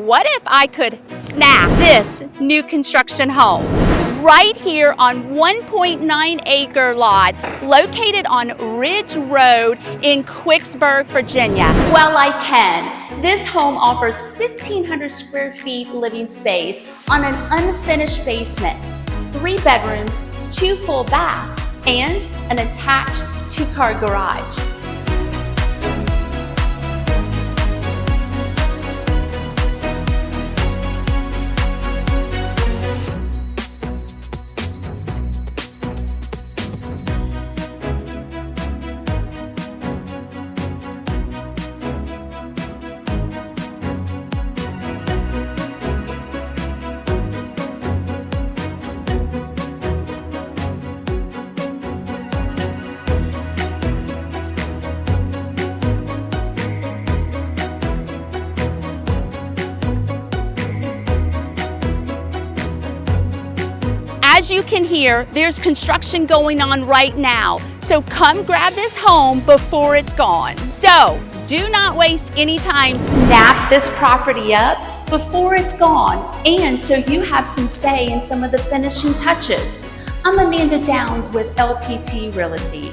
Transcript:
what if I could snap this new construction home right here on 1.9 acre lot located on Ridge Road in Quicksburg, Virginia? Well, I can. This home offers 1,500 square feet living space on an unfinished basement, 3 bedrooms, 2 full baths, and an attached 2-car garage. As you can hear, there's construction going on right now. So come grab this home before it's gone. So do not waste any time. Snap this property up before it's gone, and so you have some say in some of the finishing touches. I'm Amanda Downs with LPT Realty.